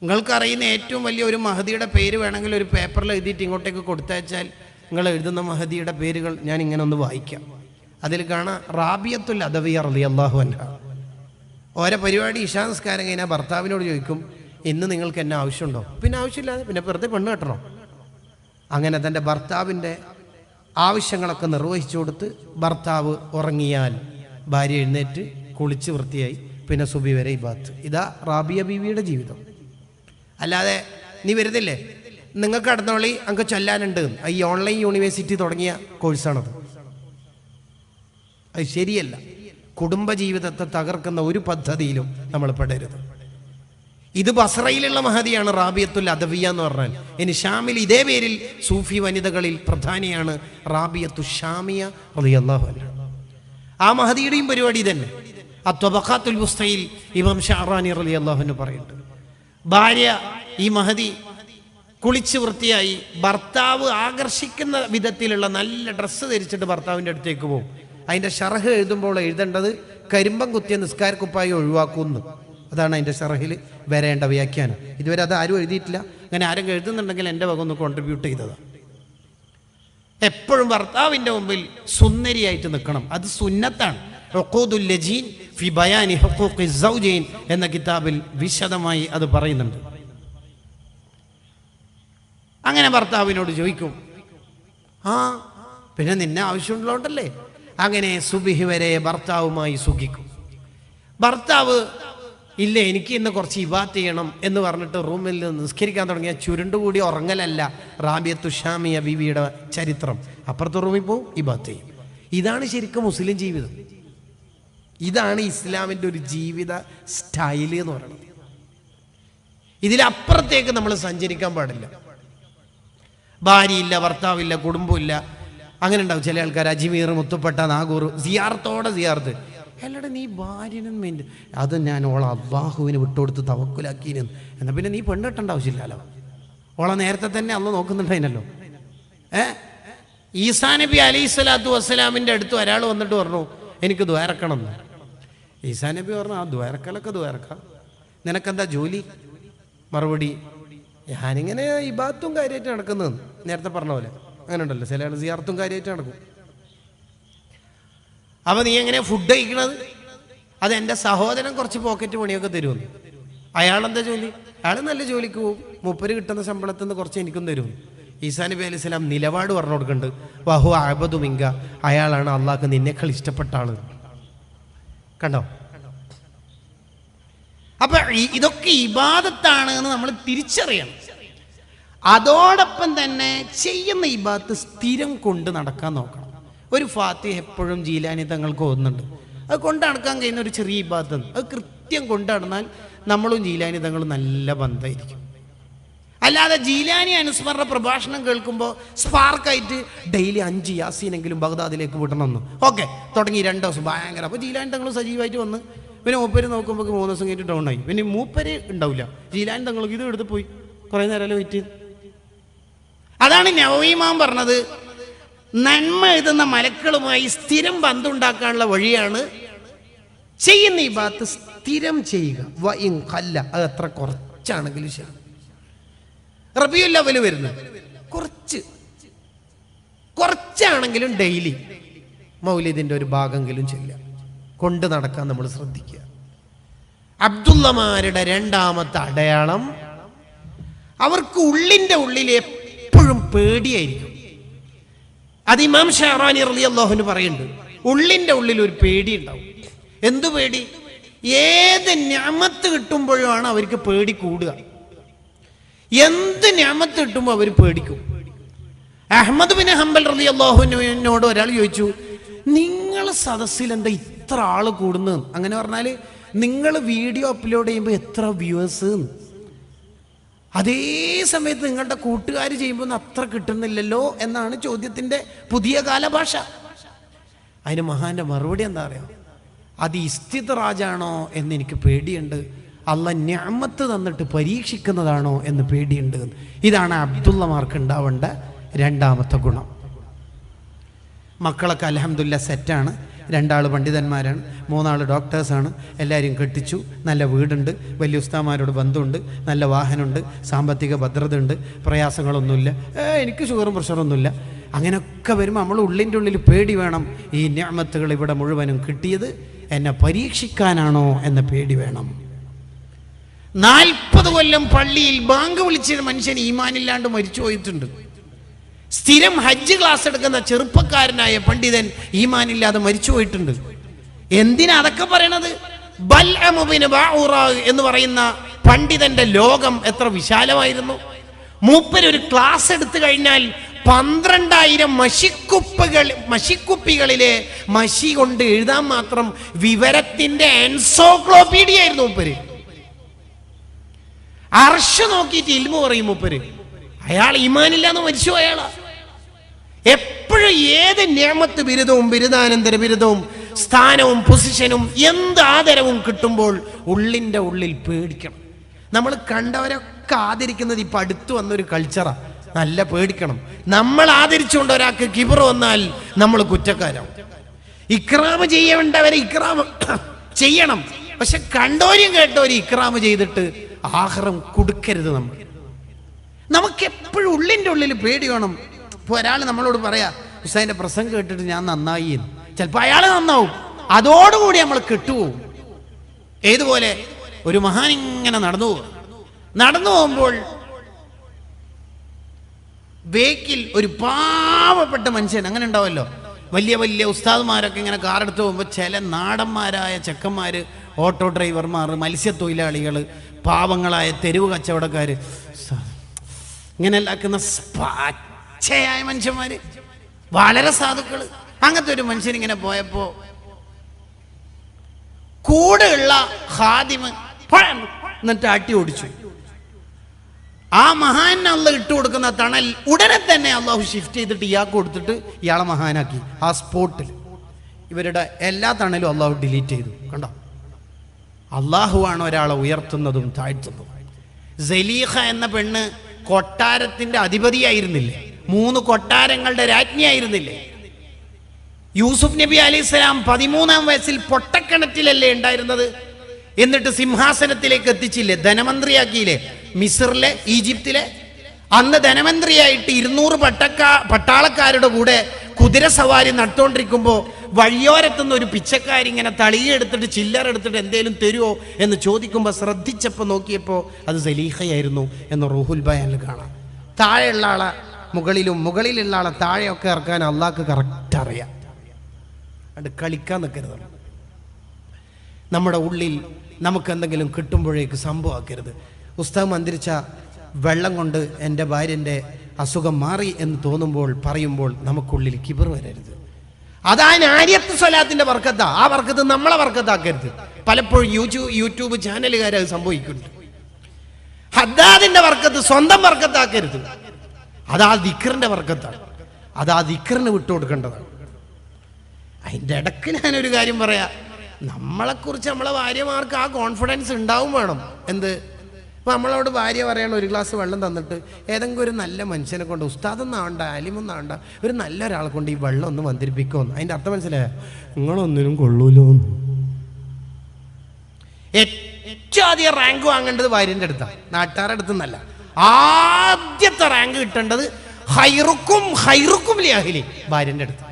നിങ്ങൾക്കറിയുന്ന ഏറ്റവും വലിയ ഒരു മഹദിയുടെ പേര് വേണമെങ്കിൽ ഒരു പേപ്പറിൽ എഴുതിയിട്ട് ഇങ്ങോട്ടേക്ക് കൊടുത്തയച്ചാൽ നിങ്ങൾ എഴുതുന്ന മഹദിയുടെ പേരുകൾ ഞാൻ ഇങ്ങനെ ഒന്ന് വായിക്കാം. അതിൽ കാണാം റാബിയത്തുൽ അദവിയ റളിയല്ലാഹു അൻഹ. ഓരോ പരിപാടി ഇശാ നിസ്കാരം കഴിഞ്ഞാൽ ഭർത്താവിനോട് ചോദിക്കും, ഇന്ന് നിങ്ങൾക്ക് എന്നെ ആവശ്യമുണ്ടോ? പിന്നെ ആവശ്യമില്ലാതെ പിന്നെ വെറുതെ പെണ്ണ് കെട്ടണോ? അങ്ങനെ തൻ്റെ ഭർത്താവിൻ്റെ ആവശ്യങ്ങളൊക്കെ നിർവഹിച്ചു കൊടുത്ത് ഭർത്താവ് ഉറങ്ങിയാൽ ഭാര്യ എഴുന്നേറ്റ് കുളിച്ച് വൃത്തിയായി പിന്നെ സുബി വരെ ഇബാത്ത്. ഇതാ റാബിയ ബീവിയുടെ ജീവിതം. അല്ലാതെ നീ വരുന്നില്ലേ, നിങ്ങൾക്ക് അടുത്തോളി അങ്ങ് ചൊല്ലാനുണ്ട്, ഈ ഓൺലൈൻ യൂണിവേഴ്സിറ്റി തുടങ്ങിയ കോഴ്സാണത്. അത് ശരിയല്ല. കുടുംബജീവിതത്തെ തകർക്കുന്ന ഒരു പദ്ധതിയിലും നമ്മൾ പെടരുത്. ഇത് ബസ്രയിലുള്ള മഹദിയാണ് റാബിയത്തുൽ അദവിയ എന്ന് പറഞ്ഞാൽ. ഇനി ഷാമിൽ ഇതേ പേരിൽ സൂഫി വനിതകളിൽ പ്രധാനിയാണ് റാബിയത്തു ഷാമിയ റളിയല്ലാഹു അൻഹ. ആ മഹദിയുടെയും പരിപാടി തന്നെ. അത്വബഖാത്തുൽ വുസ്തയിൽ ഇമാം ഷഅറാനി റളിയല്ലാഹു അൻഹു പറയുന്നുണ്ട്, ഭാര്യ ഈ മഹദി കുളിച്ച് വൃത്തിയായി ഭർത്താവ് ആകർഷിക്കുന്ന വിധത്തിലുള്ള നല്ല ഡ്രസ്സ് ധരിച്ചിട്ട് ഭർത്താവിൻ്റെ അടുത്തേക്ക് പോകും. അതിൻ്റെ ഷറഹ് എഴുതുമ്പോൾ എഴുതേണ്ടത് കരിമ്പം കുത്തിയ നിസ്കാരക്കുപ്പായി ഒഴിവാക്കുന്നു. അതാണ് അതിൻ്റെ ഷറഹിൽ വരേണ്ട വ്യാഖ്യാനം. ഇതുവരെ അത് ആരും എഴുതിയിട്ടില്ല. അങ്ങനെ ആരും എഴുതുന്നുണ്ടെങ്കിൽ എൻ്റെ വക ഒന്ന് കോൺട്രിബ്യൂട്ട് ചെയ്തതാണ്. എപ്പോഴും ഭർത്താവിൻ്റെ മുമ്പിൽ സുന്ദരിയായിട്ട് നിൽക്കണം. അത് സുന്നത്താണ്. ഉഖൂദുൽ ലജീൻ ഫി ബയാനി ഹുഖൂഖി സൗജൈൻ എന്ന കിതാബിൽ വിശദമായി അത് പറയുന്നുണ്ട്. അങ്ങനെ ഭർത്താവിനോട് ചോദിക്കും, പിന്നെ നിന്നെ ആവശ്യമുള്ളതുകൊണ്ടല്ലേ. അങ്ങനെ സുബിഹി വരെ ഭർത്താവുമായി സുഖിക്കും. ഭർത്താവ് ഇല്ല എനിക്ക് ഇന്ന് കുറച്ച് ഇബാത്ത് ചെയ്യണം എന്ന് പറഞ്ഞിട്ട് റൂമിൽ നിസ്കരിക്കാൻ തുടങ്ങിയ ചുരുണ്ടുകൂടി ഉറങ്ങലല്ല റാബിയത്തു ഷാമിയ ബീവിയുടെ ചരിത്രം. അപ്പുറത്തെ റൂമിൽ പോവും, ഇബാത്ത് ചെയ്യും. ഇതാണ് ശരിക്കും മുസ്ലിം ജീവിതം. ഇതാണ് ഇസ്ലാമിൻ്റെ ഒരു ജീവിത സ്റ്റൈല് എന്ന് പറയുന്നത്. ഇതിലപ്പുറത്തേക്ക് നമ്മൾ സഞ്ചരിക്കാൻ പാടില്ല. ഭാര്യയില്ല, ഭർത്താവില്ല, കുടുംബമില്ല. അങ്ങനെ ഉണ്ടാവും ചില ആൾക്കാർ. അജ്മീർ, മുത്തുപ്പട്ട, നാഗൂർ, സിയാർത്തോടെ സിയാർത്ത്. അല്ലടെ നീ ഭാര്യനും അത് ഞാൻ ഓളെ അള്ളാഹുവിന് വിട്ടുകൊടുത്ത് തവക്കുലാക്കീനെന്ന്. എന്നാൽ പിന്നെ നീ പെണ്ണ് കെട്ടേണ്ട ആവശ്യമില്ലല്ലോ. ഓളെ നേരത്തെ തന്നെ അന്ന് നോക്കുന്നുണ്ടായിനല്ലോ. ഈസാ നബി അലൈഹി സ്വലാത്തു വസ്സലാമിൻ്റെ അടുത്ത് ഒരാൾ വന്നിട്ട് പറഞ്ഞു, എനിക്ക് ദ്വാരക്കണം എന്ന്. ഈസാ നബി പറഞ്ഞു, ആ ദ്വാരക്കലൊക്കെ ദ്വാരക്കാം, നിനക്കെന്താ ജോലി? മറുപടി, ഞാനിങ്ങനെ ഇബാത്തും കാര്യമായിട്ട് നടക്കുന്നതെന്ന്. നേരത്തെ പറഞ്ഞ പോലെ അങ്ങനെ ഉണ്ടല്ലോ ചില ആൾ സിയാർത്തും കാര്യമായിട്ട് നടക്കും. അപ്പം നീ എങ്ങനെ ഫുഡ് കഴിക്കണത്? അത് എൻ്റെ സഹോദരൻ കുറച്ച് പോക്കറ്റ് പണിയൊക്കെ തരുമെന്ന്. അയാളെന്താ ജോലി? അയാൾ നല്ല ജോലിക്ക് പോകും, മൂപ്പര് കിട്ടുന്ന ശമ്പളത്തിൽ നിന്ന് കുറച്ച് എനിക്കും തരും. ഈസാ നബി അലൈഹി സ്വലാം നിലപാട് പറഞ്ഞു കൊടുക്കുന്നുണ്ട്, വഹു അഅബദു മിങ്ക, അയാളാണ് അള്ളാഹ്ക്ക് നിന്നേക്കാൾ ഇഷ്ടപ്പെട്ട ആള്. കണ്ടോ? അപ്പൊ ഇതൊക്കെ ഇബാദത്താണ് എന്ന് നമ്മൾ തിരിച്ചറിയണം. അതോടൊപ്പം തന്നെ ചെയ്യുന്ന ഇബാദത്ത് സ്ഥിരം കൊണ്ട് നടക്കാൻ നോക്കണം. ഒരു ഫാത്തിഹ എപ്പോഴും ജീലാനി തങ്ങൾക്ക് ഓതുന്നുണ്ട്, അത് കൊണ്ട് നടക്കാൻ കഴിയുന്ന ഒരു ചെറിയ ഇബാദത്ത്. അത് കൃത്യം കൊണ്ട് നടന്നാൽ നമ്മളും ജീലാനി തങ്ങളും നല്ല ബന്ധമായിരിക്കും. അല്ലാതെ ജീലാനി അനുസ്മരണ പ്രഭാഷണം കേൾക്കുമ്പോൾ സ്പാർക്കായിട്ട് ഡെയിലി 5 യാസീനെങ്കിലും ബഗ്ദാദിലേക്ക് വിടണമെന്ന്. ഓക്കെ, തുടങ്ങി 2 ദിവസം ഭയങ്കര. അപ്പോൾ ജീലാനി തങ്ങൾ സജീവമായിട്ട് വന്ന് പിന്നെ മൂപ്പര് നോക്കുമ്പോൾ 3 ദിവസം കഴിഞ്ഞിട്ട് ഡൗൺ ആയി. പിന്നെ മൂപ്പര് ഉണ്ടാവില്ല. ജീലാനി തങ്ങൾക്ക് ഇത് എടുത്ത് പോയി കുറേ നേരം വെയിറ്റ് ചെയ്ത്. അതാണ് നവവി ഇമാം പറഞ്ഞത്, നന്മ എഴുതുന്ന മലക്കളുമായി സ്ഥിരം ബന്ധമുണ്ടാക്കാനുള്ള വഴിയാണ് ചെയ്യുന്ന ഇബാദത്ത് സ്ഥിരം ചെയ്യുക. വഇൻ ഖല്ല, അത് എത്ര കുറച്ചാണെങ്കിലും ശരി. റബീഉൽ അവ്വൽ വരുന്നത് കുറച്ചാണെങ്കിലും ഡെയിലി മൗലിദിന്റെ ഒരു ഭാഗമെങ്കിലും ചെല്ലുക, കൊണ്ട് നടക്കാൻ നമ്മൾ ശ്രദ്ധിക്കുക. അബ്ദുള്ളമാരുടെ രണ്ടാമത്തെ അടയാളം, അവർക്ക് ഉള്ളിൻ്റെ ഉള്ളിൽ എപ്പോഴും പേടിയായിരിക്കും. അത് ഇമാം ഷഅറാനി റളിയല്ലാഹു അൻഹു പറയുന്നുണ്ട്, ഉള്ളിൻ്റെ ഉള്ളിൽ ഒരു പേടി ഉണ്ടാവും. എന്തു പേടി? ഏത് നിഅമത്ത് കിട്ടുമ്പോഴാണ് അവർക്ക് പേടി കൂടുക. എന്ത് നിഅമത്ത് കിട്ടുമ്പോൾ അവർ പേടിക്കും. അഹ്മദ് ബിൻ ഹംബൽ റളിയല്ലാഹു അൻഹുവിനോട് ഒരാൾ ചോദിച്ചു, നിങ്ങൾ സദസ്സിൽ എന്താ ഇത്ര ആൾ കൂടുന്നത്? അങ്ങനെ പറഞ്ഞാൽ നിങ്ങൾ വീഡിയോ അപ്ലോഡ് ചെയ്യുമ്പോൾ എത്ര വ്യൂവേഴ്സ്, അതേ സമയത്ത് നിങ്ങളുടെ കൂട്ടുകാർ ചെയ്യുമ്പോൾ അത്ര കിട്ടുന്നില്ലല്ലോ എന്നാണ് ചോദ്യത്തിൻ്റെ പുതിയ കാലഭാഷ. അതിന് മഹാന്റെ മറുപടി എന്താ അറിയാം? അത് ഇസ്തിദ്റാജാണോ എന്ന് എനിക്ക് പേടിയുണ്ട്, അള്ളാഹ് നിഅമത്ത് തന്നിട്ട് പരീക്ഷിക്കുന്നതാണോ എന്ന് പേടിയുണ്ട്. ഇതാണ് അബ്ദുള്ളമാർക്ക് ഉണ്ടാവേണ്ട രണ്ടാമത്തെ ഗുണം. മക്കളൊക്കെ അൽഹംദുലില്ലാ സെറ്റാണ്. 2 ആൾ പണ്ഡിതന്മാരാണ്, 3 ആൾ ഡോക്ടേഴ്സാണ്. എല്ലാവരും കെട്ടിച്ചു, നല്ല വീടുണ്ട്, വലിയ ഉസ്താമാരോട് ബന്ധമുണ്ട്, നല്ല വാഹനമുണ്ട്, സാമ്പത്തിക ഭദ്രതയുണ്ട്, പ്രയാസങ്ങളൊന്നുമില്ല, എനിക്ക് ഷുഗറും പ്രഷറൊന്നുമില്ല. അങ്ങനെയൊക്കെ വരുമ്പോൾ നമ്മൾ ഉള്ളിൻ്റെ ഉള്ളിൽ പേടി വേണം. ഈ നിഅമത്തുകൾ ഇവിടെ മുഴുവനും കിട്ടിയത് എന്നെ പരീക്ഷിക്കാനാണോ എന്ന പേടി വേണം. 40 കൊല്ലം പള്ളിയിൽ ബാങ്ക് വിളിച്ച മനുഷ്യൻ ഈമാനില്ലാണ്ട് മരിച്ചു പോയിട്ടുണ്ട്. സ്ഥിരം ഹജ്ജ് ക്ലാസ് എടുക്കുന്ന ചെറുപ്പക്കാരനായ പണ്ഡിതൻ ഈമാനില്ലാതെ മരിച്ചു പോയിട്ടുണ്ട്. എന്തിനാ അതൊക്കെ പറയണത്? ബൽഅം ഇബ്നു ബഊറ എന്ന് പറയുന്ന പണ്ഡിതന്റെ ലോകം എത്ര വിശാലമായിരുന്നു. മൂപ്പര് ഒരു ക്ലാസ് എടുത്തു കഴിഞ്ഞാൽ 12,000 മഷിക്കുപ്പികളിലെ മഷി കൊണ്ട് എഴുതാൻ മാത്രം വിവരത്തിന്റെ എൻസൈക്ലോപീഡിയ ആയിരുന്നു മൂപ്പര്. അർശ് നോക്കിയിട്ട് ഇൽമു പറയും മൂപ്പര്. അയാൾ ഈമാനില്ലാന്ന് മരിച്ചു. അയാളാ എപ്പോഴും ഏത് നിഅമത്ത് ബിരുദവും ബിരുദാനന്തര ബിരുദവും സ്ഥാനവും പൊസിഷനും എന്ത് ആദരവും കിട്ടുമ്പോൾ ഉള്ളിൻ്റെ ഉള്ളിൽ പേടിക്കണം. നമ്മൾ കണ്ടവരൊക്കെ ആദരിക്കുന്നത് ഇപ്പം അടുത്ത് വന്നൊരു കൾച്ചറാ. നല്ല പേടിക്കണം. നമ്മൾ ആദരിച്ചുകൊണ്ട് ഒരാൾക്ക് കിബർ വന്നാൽ നമ്മൾ കുറ്റക്കാരാവും. ഇക്റാമ് ചെയ്യേണ്ടവരെ ഇക്റാമ് ചെയ്യണം, പക്ഷെ കണ്ടോരും കേട്ടോരും ഇക്റാമ് ചെയ്തിട്ട് ആഖിറം കൊടുക്കരുത്. നമുക്കെപ്പോഴും ഉള്ളിൻ്റെ ഉള്ളിൽ പേടി വേണം. ഇപ്പോൾ ഒരാൾ നമ്മളോട് പറയാ, ഹുസൈൻ്റെ പ്രസംഗം കേട്ടിട്ട് ഞാൻ നന്നായി എന്ന്. ചിലപ്പോൾ അയാൾ നന്നാവും, അതോടുകൂടി നമ്മൾ കെട്ടുപോകും. ഏതുപോലെ ഒരു മഹാൻ ഇങ്ങനെ നടന്നു പോകുമ്പോൾ ബേക്കിൽ ഒരു പാവപ്പെട്ട മനുഷ്യൻ, അങ്ങനെ ഉണ്ടാവുമല്ലോ, വലിയ വലിയ ഉസ്താദുമാരൊക്കെ ഇങ്ങനെ കാറെടുത്ത് പോകുമ്പോൾ ചില നാടന്മാരായ ചെക്കന്മാർ, ഓട്ടോ ഡ്രൈവർമാർ, മത്സ്യത്തൊഴിലാളികൾ, പാവങ്ങളായ തെരുവ് കച്ചവടക്കാർ, ഇങ്ങനെ ഉണ്ടാക്കുന്ന പച്ചയായ മനുഷ്യന്മാർ, വളരെ സാധുക്കൾ. അങ്ങനത്തെ ഒരു മനുഷ്യനിങ്ങനെ പോയപ്പോൾ കൂടെയുള്ള ഖാദിമ് എന്നിട്ട് അട്ടി ഓടിച്ചു. ആ മഹാന് അള്ളാഹ് ഇട്ട് കൊടുക്കുന്ന തണൽ ഉടനെ തന്നെ അള്ളാഹു ഷിഫ്റ്റ് ചെയ്തിട്ട് ഇയാൾക്ക് കൊടുത്തിട്ട് ഇയാളെ മഹാനാക്കി. ആ സ്പോട്ടിൽ ഇവരുടെ എല്ലാ തണലും അള്ളാഹു ഡിലീറ്റ് ചെയ്തു. കണ്ടോ, അള്ളാഹുവാണ് ഒരാളെ ഉയർത്തുന്നതും താഴ്ത്തുന്നതും. സലീഖ എന്ന പെണ്ണ് കൊട്ടാരത്തിന്റെ അധിപതിയായിരുന്നില്ലേ? 3 കൊട്ടാരങ്ങളുടെ രാജ്ഞിയായിരുന്നില്ലേ? യൂസുഫ് നബി അലൈഹിസ്സലാം 13-ാം വയസ്സിൽ പൊട്ടക്കിണറ്റിലല്ലേ ഉണ്ടായിരുന്നത്? എന്നിട്ട് സിംഹാസനത്തിലേക്ക് എത്തിച്ചില്ലേ? ധനമന്ത്രിയാക്കിയില്ലേ? മിസ്റിലെ, ഈജിപ്തിലെ. അന്ന് ധനമന്ത്രിയായിട്ട് 200 പട്ടാളക്കാരുടെ കൂടെ കുതിരസവാരി നടത്തുകൊണ്ടിരിക്കുമ്പോൾ വഴിയോരത്തുനിന്ന് ഒരു പിച്ചക്കാരിങ്ങനെ തളിയെടുത്തിട്ട് ചില്ലറെടുത്തിട്ട് എന്തേലും തരുമോ എന്ന് ചോദിക്കുമ്പോൾ ശ്രദ്ധിച്ചപ്പോൾ നോക്കിയപ്പോൾ അത് സലീഖയായിരുന്നു എന്ന് റൂഹുൽ ബയാനിൽ കാണാം. താഴെയുള്ള ആളെ മുകളിലും മുകളിലുള്ള ആളെ താഴെയൊക്കെ ഇറക്കാൻ അള്ളാഹ്ക്ക് കറക്റ്റ് അറിയാം. അത് കളിക്കാൻ നിൽക്കരുത്. നമ്മുടെ ഉള്ളിൽ നമുക്ക് എന്തെങ്കിലും കിട്ടുമ്പോഴേക്ക് സംഭവമാക്കരുത്. ഉസ്താദ് മന്ത്രിച്ച വെള്ളം കൊണ്ട് എൻ്റെ ഭാര്യൻ്റെ അസുഖം മാറി എന്ന് തോന്നുമ്പോൾ പറയുമ്പോൾ നമുക്കുള്ളിൽ കിബർ വരരുത്. അതാണ് ആര്യത്ത് സ്വലാത്തിന്റെ വർക്കത്താ. ആ വർക്കത്ത് നമ്മളെ വർക്കത്താക്കരുത്. പലപ്പോഴും യൂട്യൂബ് ചാനലുകാർ അത് സംഭവിക്കുന്നുണ്ട്. ഹദ്ദാദിന്റെ വർക്കത്ത് സ്വന്തം വർക്കത്താക്കരുത്. അതാ ദിക്റിന്റെ വർക്കത്താണ്. അതാ ദിക്റിന് വിട്ടുകൊടുക്കേണ്ടതാണ്. അതിൻ്റെ ഇടയ്ക്ക് ഞാനൊരു കാര്യം പറയാം. നമ്മളെക്കുറിച്ച് നമ്മളെ ഭാര്യമാർക്ക് ആ കോൺഫിഡൻസ് ഉണ്ടാവും വേണം. എന്ത്? ഇപ്പം നമ്മളോട് ഭാര്യ പറയണം, ഒരു ഗ്ലാസ് വെള്ളം തന്നിട്ട് ഏതെങ്കിലും ഒരു നല്ല മനുഷ്യനെ കൊണ്ട്, ഉസ്താദൊന്നാവണ്ട, അലിമൊന്നാവണ്ട, ഒരു നല്ല ഒരാളെ കൊണ്ട് ഈ വെള്ളം ഒന്ന് വന്നിരിപ്പിക്കുമെന്ന്. അതിൻ്റെ അർത്ഥം മനസ്സിലായ? നിങ്ങളൊന്നിനും കൊള്ളൂലോ. ഏറ്റവും ആദ്യം റാങ്ക് വാങ്ങേണ്ടത് ഭാര്യൻ്റെ അടുത്താണ്, നാട്ടുകാരുടെ അടുത്തുനിന്നല്ല. ആദ്യത്തെ റാങ്ക് കിട്ടേണ്ടത് ഹൈറുക്കും ലി അഹ്ലി, ഭാര്യൻ്റെ അടുത്ത്.